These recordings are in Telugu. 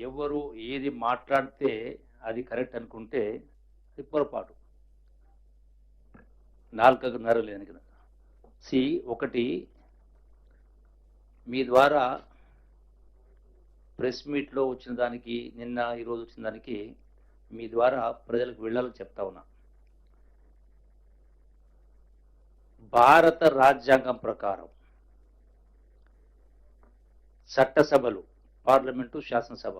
ఎవరు ఏది మాట్లాడితే అది కరెక్ట్ అనుకుంటే అది పొరపాటు. నాలుకకు నరం లేని కదా. ఒకటి మీ ద్వారా ప్రెస్ మీట్లో వచ్చిన దానికి నిన్న ఈరోజు వచ్చిన దానికి మీ ద్వారా ప్రజలకు వెళ్ళాలని చెప్తా ఉన్నా. భారత రాజ్యాంగం ప్రకారం చట్టసభలు, పార్లమెంటు, శాసనసభ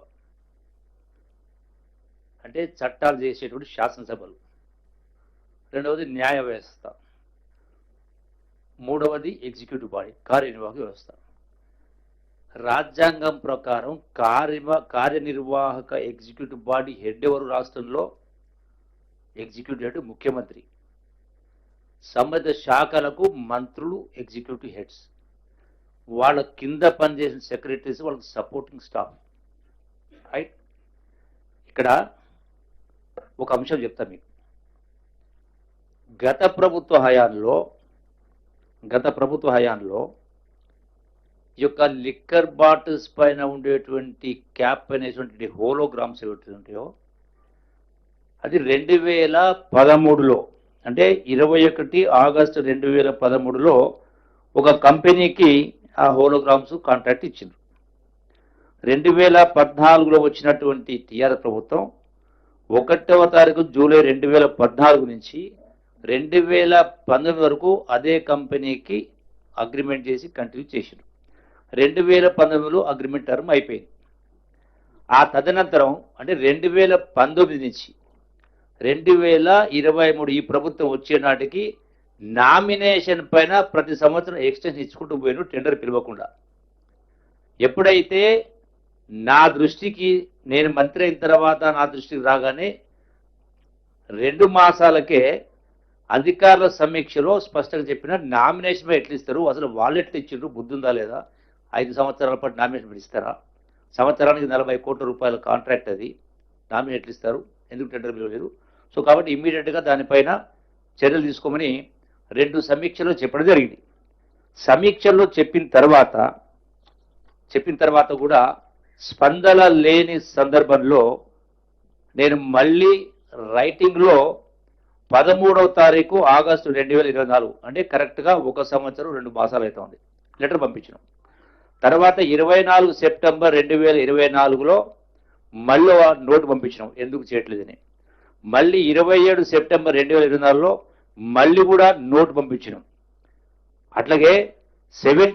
అంటే చట్టాలు చేసేటువంటి శాసనసభలు, రెండవది న్యాయ వ్యవస్థ, మూడవది ఎగ్జిక్యూటివ్ బాడీ, కార్యనిర్వాహక వ్యవస్థ. రాజ్యాంగం ప్రకారం కార్యనిర్వాహక ఎగ్జిక్యూటివ్ బాడీ హెడ్ ఎవరు రాష్ట్రంలో? ఎగ్జిక్యూటివ్ హెడ్ ముఖ్యమంత్రి. సంబంధిత శాఖలకు మంత్రులు ఎగ్జిక్యూటివ్ హెడ్స్, వాళ్ళ కింద పనిచేసిన సెక్రటరీస్, వాళ్ళకి సపోర్టింగ్ స్టాఫ్. రైట్. ఇక్కడ ఒక అంశం చెప్తా మీకు. గత ప్రభుత్వ హయాంలో ఈ యొక్క లిక్కర్ బాటిల్స్ పైన ఉండేటువంటి క్యాప్ అనేటువంటి హోలోగ్రామ్స్ ఏవైతే ఉంటాయో అది 2013లో అంటే 21 ఆగస్టు 2013లో ఒక కంపెనీకి ఆ హోలోగ్రామ్స్ కాంట్రాక్ట్ ఇచ్చిండ్రు. 2014లో వచ్చినటువంటి టీఆర్ఎస్ ప్రభుత్వం 1వ తారీఖు జూలై 2014 నుంచి 2019 వరకు అదే కంపెనీకి అగ్రిమెంట్ చేసి కంటిన్యూ చేసిండ్రు. 2019లో అగ్రిమెంట్ టర్మ్ అయిపోయింది. ఆ తదనంతరం అంటే 2019 నుంచి 2023 ఈ ప్రభుత్వం వచ్చే నాటికి నామినేషన్ పైన ప్రతి సంవత్సరం ఎక్స్టెన్షన్ ఇచ్చుకుంటూ పోయిన టెండర్ పిలవకుండా. ఎప్పుడైతే నా దృష్టికి, నేను మంత్రి అయిన తర్వాత నా దృష్టికి రాగానే 2 మాసాలకే అధికారుల సమీక్షలో స్పష్టంగా చెప్పిన నామినేషన్ ఎట్లా ఇస్తారు, అసలు వాళ్ళు ఎట్లా ఇచ్చిండ్రు, బుద్ధి ఉందా లేదా, 5 సంవత్సరాల పాటు నామినేషన్ ఇస్తారా, సంవత్సరానికి 40 కోట్ల రూపాయల కాంట్రాక్ట్, అది నామినేట్లు ఇస్తారు, ఎందుకు టెండర్ పిలవలేదు? సో కాబట్టి ఇమ్మీడియట్గా దానిపైన చర్యలు తీసుకోమని 2 సమీక్షలో చెప్పడం జరిగింది. సమీక్షల్లో చెప్పిన తర్వాత కూడా స్పందన లేని సందర్భంలో నేను మళ్ళీ రైటింగ్లో 13వ తారీఖు ఆగస్టు 2024 అంటే కరెక్ట్గా 1 సంవత్సరం 2 మాసాలు అవుతుంది లెటర్ పంపించినాం. తర్వాత 24 సెప్టెంబర్ 2024లో మళ్ళీ నోటు పంపించినాం ఎందుకు చేయట్లేదని. మళ్ళీ 27 సెప్టెంబర్ 2024లో మళ్ళీ కూడా నోటు పంపించినాం. అట్లాగే 17